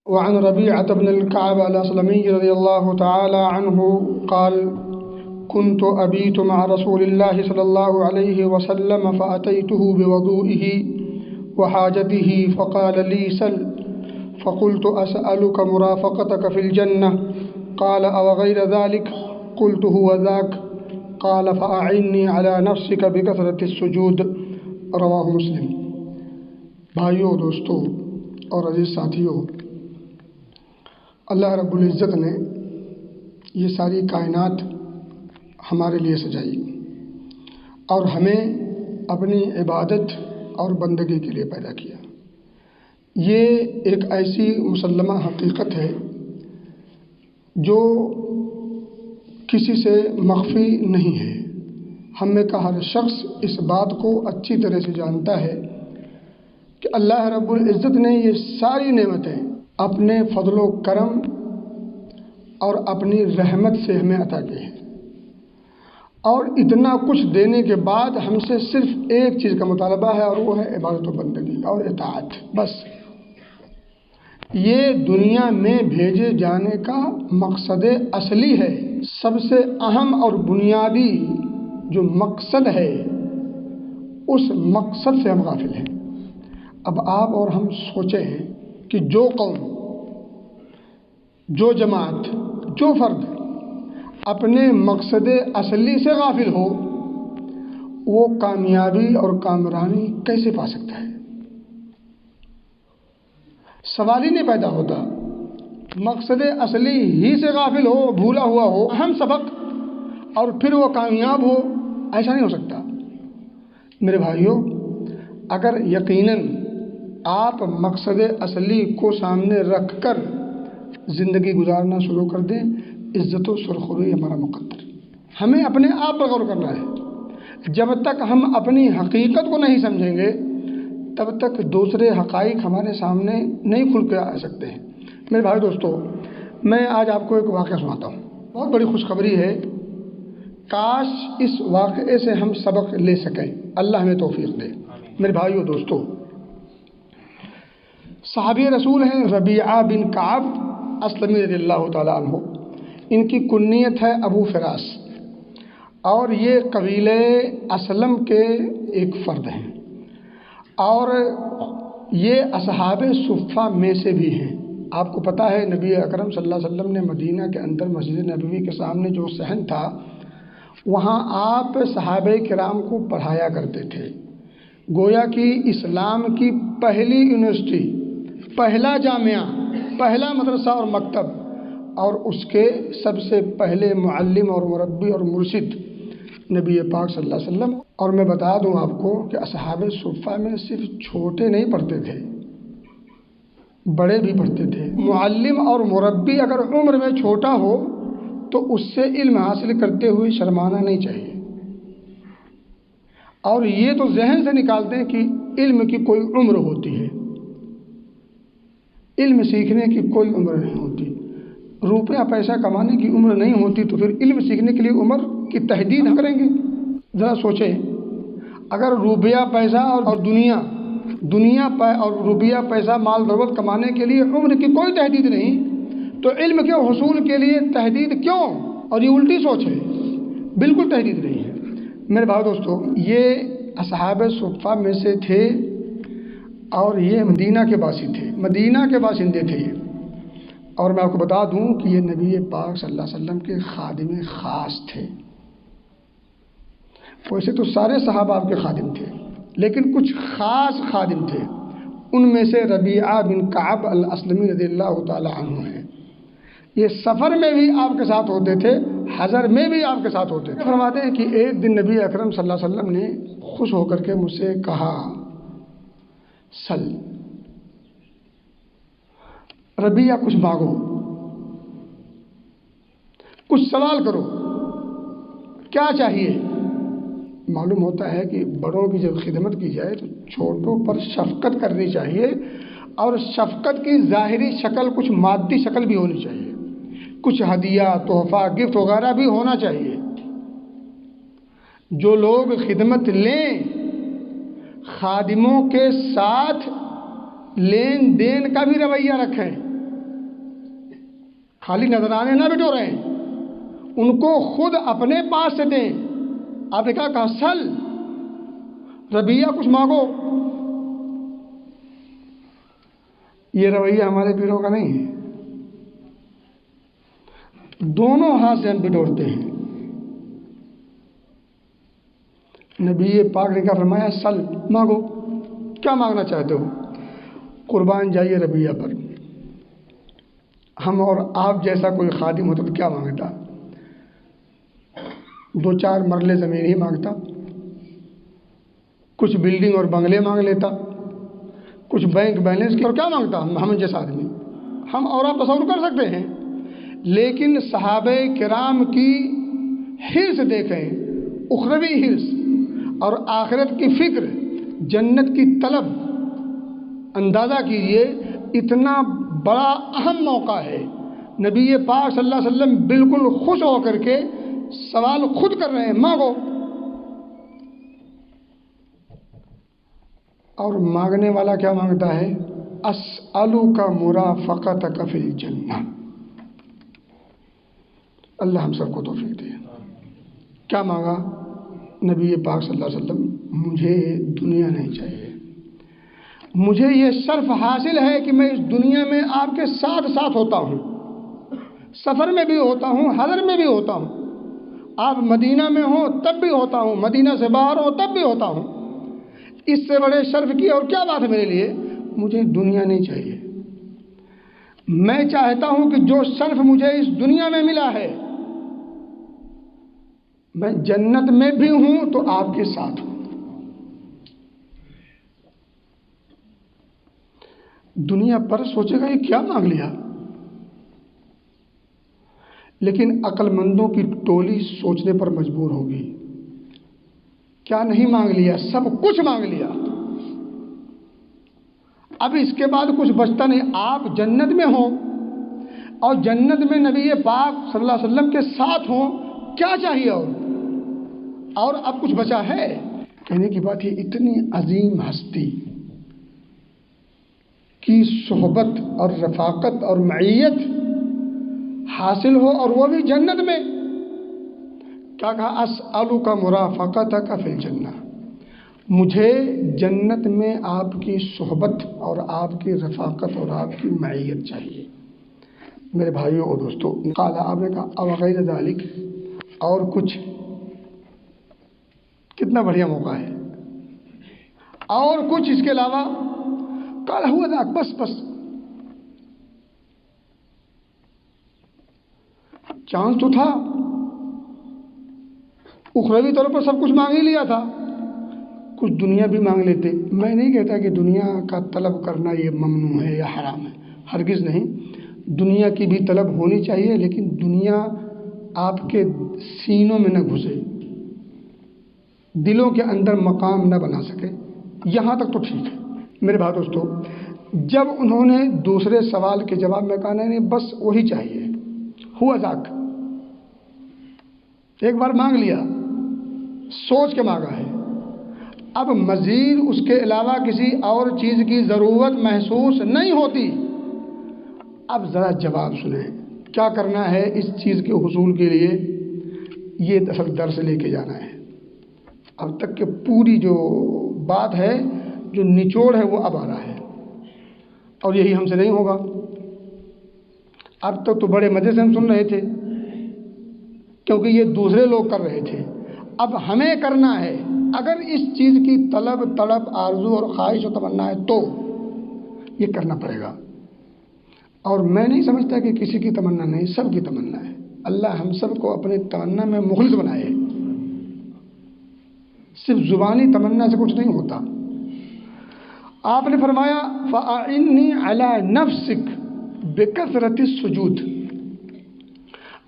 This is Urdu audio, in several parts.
وعن ربيعة بن الكعب الأسلمي رضي الله تعالى عنه قال: كنت أبيت مع رسول الله صلى الله عليه وسلم فأتيته بوضوئه وحاجته فقال لي: سل. فقلت: أسألك مرافقتك في الجنة. قال: أو غير ذلك؟ قلت: هو ذاك. قال: فأعني على نفسك بكثرة السجود. رواہ مسلم۔ بھائیو، دوستو اور عزیز ساتھیو، اللہ رب العزت نے یہ ساری کائنات ہمارے لیے سجائی اور ہمیں اپنی عبادت اور بندگی کے لیے پیدا کیا۔ یہ ایک ایسی مسلمہ حقیقت ہے جو کسی سے مخفی نہیں ہے۔ ہم میں کا ہر شخص اس بات کو اچھی طرح سے جانتا ہے کہ اللہ رب العزت نے یہ ساری نعمتیں اپنے فضل و کرم اور اپنی رحمت سے ہمیں عطا کی ہیں، اور اتنا کچھ دینے کے بعد ہم سے صرف ایک چیز کا مطالبہ ہے، اور وہ ہے عبادت و بندگی اور اطاعت۔ بس یہ دنیا میں بھیجے جانے کا مقصد اصلی ہے۔ سب سے اہم اور بنیادی جو مقصد ہے، اس مقصد سے ہم غافل ہیں۔ اب آپ اور ہم سوچیں کہ جو قوم، جو جماعت، جو فرد اپنے مقصد اصلی سے غافل ہو، وہ کامیابی اور کامرانی کیسے پا سکتا ہے؟ سوال ہی نہیں پیدا ہوتا۔ مقصد اصلی ہی سے غافل ہو، بھولا ہوا ہو اہم سبق، اور پھر وہ کامیاب ہو، ایسا نہیں ہو سکتا۔ میرے بھائیوں، اگر یقیناً آپ مقصد اصلی کو سامنے رکھ کر زندگی گزارنا شروع کر دیں، عزت و سرخروئی ہمارا مقدر۔ ہمیں اپنے آپ پر غور کرنا ہے۔ جب تک ہم اپنی حقیقت کو نہیں سمجھیں گے، تب تک دوسرے حقائق ہمارے سامنے نہیں کھل کے آ سکتے ہیں۔ میرے بھائی دوستو، میں آج آپ کو ایک واقعہ سناتا ہوں۔ بہت بڑی خوشخبری ہے۔ کاش اس واقعے سے ہم سبق لے سکیں، اللہ ہمیں توفیق دے۔ میرے بھائیو دوستو، صحابی رسول ہیں ربیعہ بن کعب اسلمی رضی اللہ تعالیٰ عنہ۔ ان کی کنیت ہے ابو فراس، اور یہ قبیلہ اسلم کے ایک فرد ہیں، اور یہ اصحاب صفہ میں سے بھی ہیں۔ آپ کو پتہ ہے نبی اکرم صلی اللہ علیہ وسلم نے مدینہ کے اندر مسجد نبوی کے سامنے جو صحن تھا، وہاں آپ صحابہ کرام کو پڑھایا کرتے تھے۔ گویا کہ اسلام کی پہلی یونیورسٹی، پہلا جامعہ، پہلا مدرسہ اور مکتب، اور اس کے سب سے پہلے معلم اور مربی اور مرشد نبی پاک صلی اللہ علیہ وسلم۔ اور میں بتا دوں آپ کو کہ اصحاب صفہ میں صرف چھوٹے نہیں پڑھتے تھے، بڑے بھی پڑھتے تھے۔ معلم اور مربی اگر عمر میں چھوٹا ہو تو اس سے علم حاصل کرتے ہوئے شرمانا نہیں چاہیے، اور یہ تو ذہن سے نکال دیں کہ علم کی کوئی عمر ہوتی ہے۔ علم سیکھنے کی کوئی عمر نہیں ہوتی۔ روپیہ پیسہ کمانے کی عمر نہیں ہوتی، تو پھر علم سیکھنے کے لیے عمر کی تحدید ہم کریں گے؟ ذرا سوچیں، اگر روپیہ پیسہ اور دنیا اور روپیہ پیسہ مال دولت کمانے کے لیے عمر کی کوئی تحدید نہیں، تو علم کے حصول کے لیے تحدید کیوں؟ اور یہ الٹی سوچ ہے، بالکل تحدید نہیں ہے۔ میرے بھائی دوستو، یہ اصحاب صفہ میں سے تھے، اور یہ مدینہ کے باسی تھے، مدینہ کے باشندے تھے یہ۔ اور میں آپ کو بتا دوں کہ یہ نبی پاک صلی اللہ علیہ وسلم کے خادم خاص تھے۔ ویسے تو سارے صحابہ آپ کے خادم تھے، لیکن کچھ خاص خادم تھے۔ ان میں سے ربیعہ بن کعب الاسلمی رضی اللہ تعالی عنہ ہیں۔ یہ سفر میں بھی آپ کے ساتھ ہوتے تھے، حضر میں بھی آپ کے ساتھ ہوتے تھے۔ فرماتے ہیں کہ ایک دن نبی اکرم صلی اللہ علیہ وسلم نے خوش ہو کر کے مجھ سے کہا: سل، ربیعہ کچھ مانگو، کچھ سوال کرو، کیا چاہیے؟ معلوم ہوتا ہے کہ بڑوں کی جب خدمت کی جائے تو چھوٹوں پر شفقت کرنی چاہیے، اور شفقت کی ظاہری شکل کچھ مادی شکل بھی ہونی چاہیے، کچھ ہدیہ، تحفہ، گفٹ وغیرہ بھی ہونا چاہیے۔ جو لوگ خدمت لیں، خادموں کے ساتھ لین دین کا بھی رویہ رکھیں، خالی نذرانے نہ بٹو رہے ہیں، ان کو خود اپنے پاس سے دیں۔ آپ نے کہا سل ربیہ کچھ مانگو، یہ رویہ ہمارے پیروں کا نہیں ہے۔ دونوں ہاتھ سے ہم بٹورتے ہیں۔ نبی پاک نے کیا فرمایا؟ سل مانگو، کیا مانگنا چاہتے ہو؟ قربان جائیے ربیہ پر۔ ہم اور آپ جیسا کوئی خادم ہوتا تو کیا مانگتا؟ 2-4 مرلے زمین ہی مانگتا، کچھ بلڈنگ اور بنگلے مانگ لیتا، کچھ بینک بیلنس کی، اور کیا مانگتا ہم جیسا آدمی؟ ہم اور آپ تصور کر سکتے ہیں، لیکن صحابہ کرام کی حرص دیکھیں، اخروی حرص اور آخرت کی فکر، جنت کی طلب، اندازہ کیجئے اتنا بڑا اہم موقع ہے، نبی پاک صلی اللہ علیہ وسلم بالکل خوش ہو کر کے سوال خود کر رہے ہیں، مانگو۔ اور مانگنے والا کیا مانگتا ہے؟ اسألک مرافقتک فی الجنہ۔ اللہ ہم سب کو توفیق دے۔ کیا مانگا نبی پاک صلی اللہ علیہ وسلم؟ مجھے دنیا نہیں چاہیے، مجھے یہ شرف حاصل ہے کہ میں اس دنیا میں آپ کے ساتھ ساتھ ہوتا ہوں، سفر میں بھی ہوتا ہوں، حضر میں بھی ہوتا ہوں، آپ مدینہ میں ہوں تب بھی ہوتا ہوں، مدینہ سے باہر ہوں تب بھی ہوتا ہوں۔ اس سے بڑے شرف کی اور کیا بات ہے میرے لیے؟ مجھے دنیا نہیں چاہیے۔ میں چاہتا ہوں کہ جو شرف مجھے اس دنیا میں ملا ہے، میں جنت میں بھی ہوں تو آپ کے ساتھ ہوں۔ دنیا پر سوچے گا یہ کیا مانگ لیا، لیکن عقل مندوں کی ٹولی سوچنے پر مجبور ہوگی، کیا نہیں مانگ لیا؟ سب کچھ مانگ لیا، اب اس کے بعد کچھ بچتا نہیں۔ آپ جنت میں ہوں اور جنت میں نبی پاک صلی اللہ علیہ وسلم کے ساتھ ہوں، کیا چاہیے اور اب کچھ بچا ہے؟ کہنے کی بات یہ، اتنی عظیم ہستی کی صحبت اور رفاقت اور معیت حاصل ہو، اور وہ بھی جنت میں۔ کیا کہا؟ اسألک مرافقتک فی الجنہ، مجھے جنت میں آپ کی صحبت اور آپ کی رفاقت اور آپ کی معیت چاہیے۔ میرے بھائیوں اور دوستو، قال آپ نے کہا او غیر ذالک، اور کچھ؟ کتنا بڑھیا موقع ہے، اور کچھ اس کے علاوہ؟ قال هو ذاک، بس چانس تو تھا، اخروی طور پر سب کچھ مانگ ہی لیا تھا، کچھ دنیا بھی مانگ لیتے۔ میں نہیں کہتا کہ دنیا کا طلب کرنا یہ ممنوع ہے یا حرام ہے، ہرگز نہیں، دنیا کی بھی طلب ہونی چاہیے، لیکن دنیا آپ کے سینوں میں نہ گھسے، دلوں کے اندر مقام نہ بنا سکے، یہاں تک تو ٹھیک ہے۔ میرے بھائی دوستو، جب انہوں نے دوسرے سوال کے جواب میں کہا نہیں بس وہی چاہیے، ہوا ذاک، ایک بار مانگ لیا، سوچ کے مانگا ہے، اب مزید اس کے علاوہ کسی اور چیز کی ضرورت محسوس نہیں ہوتی۔ اب ذرا جواب سنیں، کیا کرنا ہے اس چیز کے حصول کے لیے؟ یہ اصل درس لے کے جانا ہے۔ اب تک کہ پوری جو بات ہے، جو نچوڑ ہے، وہ اب آ رہا ہے، اور یہی ہم سے نہیں ہوگا۔ اب تک تو بڑے مزے سے ہم سن رہے تھے، کیونکہ یہ دوسرے لوگ کر رہے تھے، اب ہمیں کرنا ہے۔ اگر اس چیز کی طلب، تڑپ، آرزو اور خواہش و تمنا ہے تو یہ کرنا پڑے گا۔ اور میں نہیں سمجھتا کہ کسی کی تمنا نہیں، سب کی تمنا ہے۔ اللہ ہم سب کو اپنے تمنا میں مخلص بنائے، صرف زبانی تمنا سے کچھ نہیں ہوتا۔ آپ نے فرمایا فَأَعِنِّي عَلَى نَفْسِكَ بِكَثْرَةِ السُّجُودِ،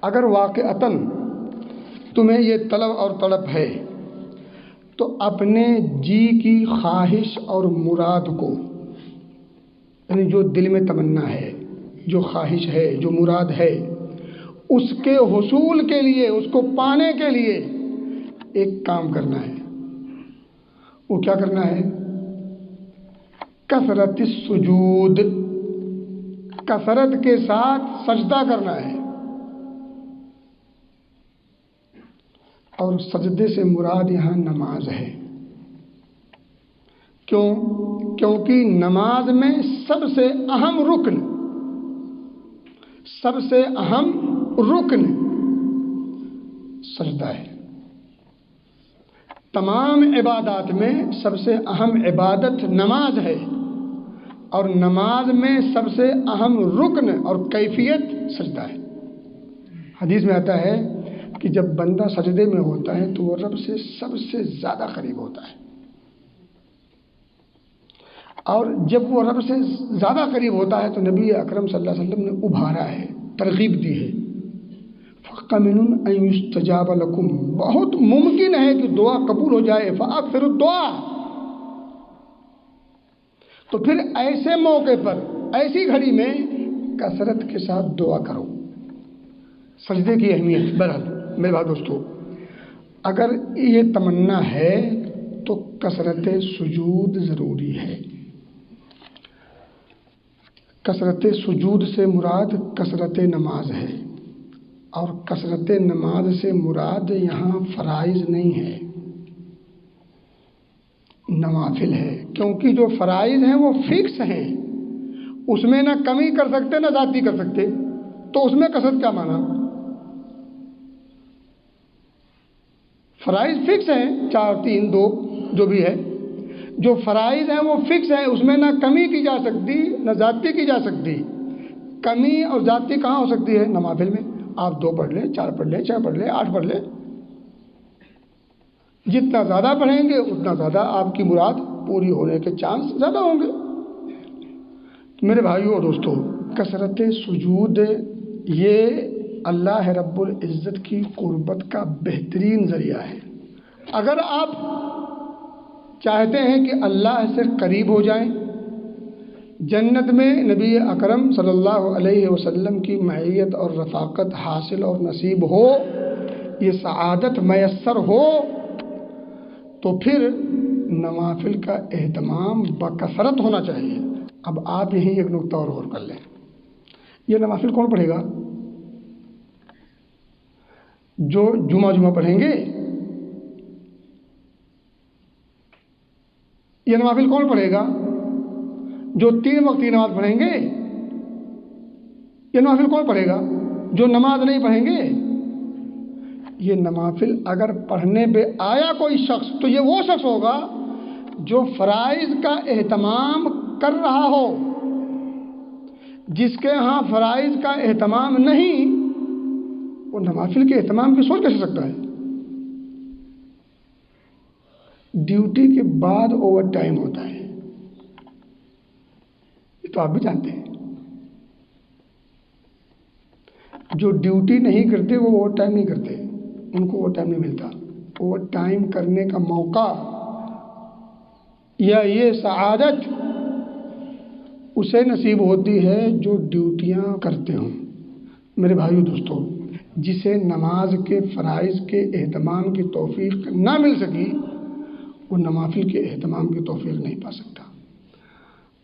اگر واقعتاً تمہیں یہ طلب اور تڑپ ہے تو اپنے جی کی خواہش اور مراد کو، یعنی جو دل میں تمنا ہے، جو خواہش ہے، جو مراد ہے، اس کے حصول کے لیے، اس کو پانے کے لیے ایک کام کرنا ہے۔ وہ کیا کرنا ہے؟ کثرت السجود، کثرت کے ساتھ سجدہ کرنا ہے، اور سجدے سے مراد یہاں نماز ہے۔ کیونکہ نماز میں سب سے اہم رکن سجدہ ہے۔ تمام عبادات میں سب سے اہم عبادت نماز ہے، اور نماز میں سب سے اہم رکن اور کیفیت سجدہ ہے۔ حدیث میں آتا ہے کہ جب بندہ سجدے میں ہوتا ہے تو وہ رب سے سب سے زیادہ قریب ہوتا ہے، اور جب وہ رب سے زیادہ قریب ہوتا ہے تو نبی اکرم صلی اللہ علیہ وسلم نے ابھارا ہے، ترغیب دی ہے، فَقَمِنٌ أَن يُسْتَجَابَ لَكُمْ، بہت ممکن ہے کہ دعا قبول ہو جائے، فَأَكْثِرُوا الدُّعَاء۔ تو پھر ایسے موقع پر، ایسی گھڑی میں کثرت کے ساتھ دعا کرو۔ سجدے کی اہمیت، بہرحال میرے بھائی دوستو، اگر یہ تمنا ہے تو کثرت سجود ضروری ہے۔ کثرت سجود سے مراد کثرت نماز ہے، اور کثرت نماز سے مراد یہاں فرائض نہیں ہے، نوافل ہے، کیونکہ جو فرائض ہیں وہ فکس ہیں، اس میں نہ کمی کر سکتے نہ زیادتی کر سکتے، تو اس میں کثرت کیا مانا؟ فرائض فکس ہیں، 4 3 2 جو بھی ہے، جو فرائض ہیں وہ فکس ہیں، اس میں نہ کمی کی جا سکتی نہ زیادتی کی جا سکتی۔ کمی اور زیادتی کہاں ہو سکتی ہے؟ نوافل میں۔ آپ 2 پڑھ لیں، 4 پڑھ لیں، 6 پڑھ لیں، 8 پڑھ لیں، جتنا زیادہ پڑھیں گے اتنا زیادہ آپ کی مراد پوری ہونے کے چانس زیادہ ہوں گے۔ میرے بھائیو اور دوستو، کثرت سجود یہ اللہ رب العزت کی قربت کا بہترین ذریعہ ہے۔ اگر آپ چاہتے ہیں کہ اللہ سے قریب ہو جائیں، جنت میں نبی اکرم صلی اللہ علیہ وسلم کی معیت اور رفاقت حاصل اور نصیب ہو، یہ سعادت میسر ہو، تو پھر نوافل کا اہتمام بکثرت ہونا چاہیے۔ اب آپ یہیں ایک نقطہ اور غور کر لیں، یہ نوافل کون پڑھے گا؟ جو جمعہ پڑھیں گے؟ یہ نوافل کون پڑھے گا؟ جو 3 وقت کی نماز پڑھیں گے؟ یہ نوافل کون پڑھے گا؟ جو نماز نہیں پڑھیں گے؟ یہ نوافل اگر پڑھنے پہ آیا کوئی شخص تو یہ وہ شخص ہوگا جو فرائض کا اہتمام کر رہا ہو۔ جس کے ہاں فرائض کا اہتمام نہیں، وہ نوافل کے اہتمام کی سوچ کیسے سکتا ہے؟ ڈیوٹی کے بعد اوور ٹائم ہوتا ہے، یہ تو آپ بھی جانتے ہیں۔ جو ڈیوٹی نہیں کرتے وہ اوور ٹائم نہیں کرتے، ان کو اوور ٹائم نہیں ملتا۔ اوور ٹائم کرنے کا موقع یا یہ سعادت اسے نصیب ہوتی ہے جو ڈیوٹیاں کرتے ہوں۔ میرے بھائیو دوستو، جسے نماز کے فرائض کے اہتمام کی توفیق نہ مل سکی، وہ نوافل کے اہتمام کی توفیق نہیں پا سکتا۔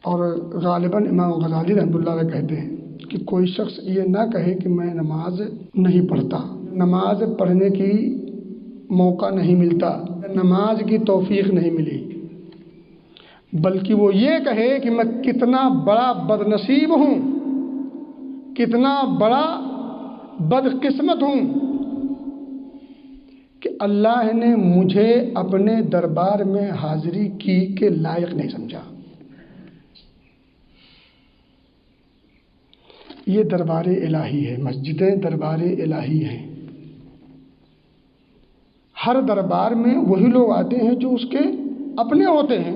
اور غالباً امام غزالی رحمۃ اللہ علیہ کہتے ہیں کہ کوئی شخص یہ نہ کہے کہ میں نماز نہیں پڑھتا، نماز پڑھنے کی موقع نہیں ملتا، نماز کی توفیق نہیں ملی، بلکہ وہ یہ کہے کہ میں کتنا بڑا بد نصیب ہوں، کتنا بڑا بدقسمت ہوں کہ اللہ نے مجھے اپنے دربار میں حاضری کی کے لائق نہیں سمجھا۔ یہ دربار الہی ہے، مسجدیں دربار الہی ہیں۔ ہر دربار میں وہی لوگ آتے ہیں جو اس کے اپنے ہوتے ہیں۔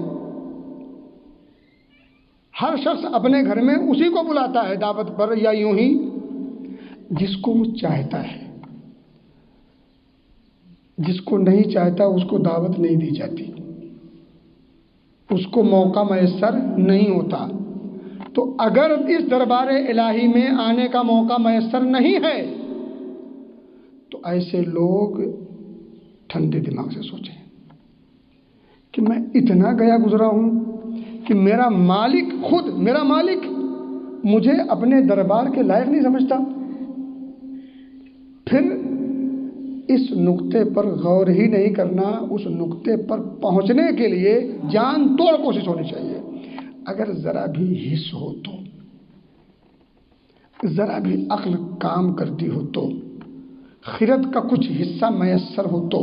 ہر شخص اپنے گھر میں اسی کو بلاتا ہے دعوت پر، یا یوں ہی جس کو وہ چاہتا ہے۔ جس کو نہیں چاہتا اس کو دعوت نہیں دی جاتی، اس کو موقع میسر نہیں ہوتا۔ تو اگر اس دربار الہی میں آنے کا موقع میسر نہیں ہے تو ایسے لوگ ٹھنڈے دماغ سے سوچیں کہ میں اتنا گیا گزرا ہوں کہ میرا مالک مجھے اپنے دربار کے لائق نہیں سمجھتا؟ پھر اس نقطے پر غور ہی نہیں کرنا، اس نقطے پر پہنچنے کے لیے جان توڑ کوشش ہونی چاہیے۔ اگر ذرا بھی حس ہو تو، ذرا بھی عقل کام کرتی ہو تو، خرد کا کچھ حصہ میسر ہو تو،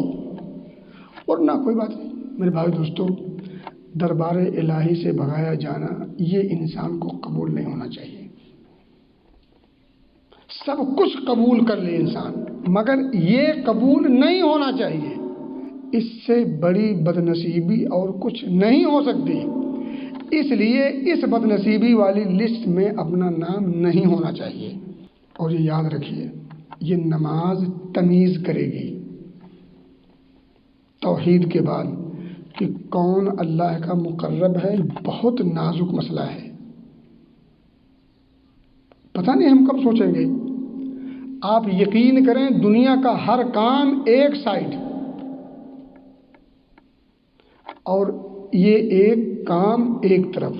ورنہ کوئی بات نہیں۔ میرے بھائی دوستو، دربار الہی سے بھگایا جانا یہ انسان کو قبول نہیں ہونا چاہیے۔ سب کچھ قبول کر لے انسان، مگر یہ قبول نہیں ہونا چاہیے۔ اس سے بڑی بدنصیبی اور کچھ نہیں ہو سکتی، اس لیے اس بدنصیبی والی لسٹ میں اپنا نام نہیں ہونا چاہیے۔ اور یہ یاد رکھیے، یہ نماز تمیز کرے گی توحید کے بعد کہ کون اللہ کا مقرب ہے۔ بہت نازک مسئلہ ہے، پتہ نہیں ہم کب سوچیں گے۔ آپ یقین کریں، دنیا کا ہر کام ایک سائڈ، اور یہ ایک کام ایک طرف۔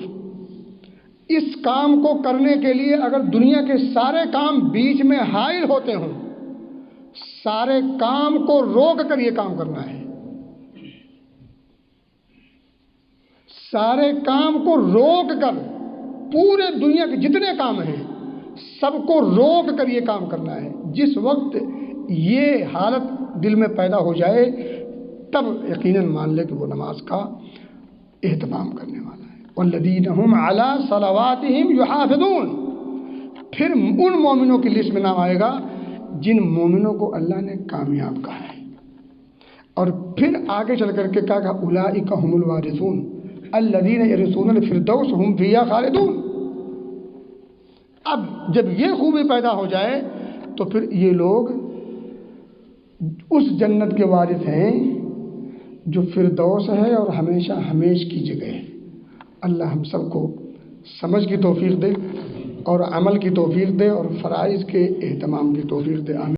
اس کام کو کرنے کے لیے اگر دنیا کے سارے کام بیچ میں حائل ہوتے ہوں، سارے کام کو روک کر یہ کام کرنا ہے، سارے کام کو روک کر، پورے دنیا کے جتنے کام ہیں سب کو روک کر یہ کام کرنا ہے۔ جس وقت یہ حالت دل میں پیدا ہو جائے تب یقیناً مان لے کہ وہ نماز کا اہتمام کرنے والا ہے۔ والذین هم علی صلواتہم یحافظون، پھر ان مومنوں کی لسٹ میں نام آئے گا جن مومنوں کو اللہ نے کامیاب کہا ہے۔ اور پھر آگے چل کر کے کہا اولئک هم الوارثون الذین یرثون الفردوس هم فیہا خالدون۔ اب جب یہ خوبی پیدا ہو جائے تو پھر یہ لوگ اس جنت کے وارث ہیں جو فردوس ہے اور ہمیشہ ہمیش کی جگہ ہے۔ اللہ ہم سب کو سمجھ کی توفیق دے اور عمل کی توفیق دے اور فرائض کے اہتمام کی توفیق دے۔ آمین۔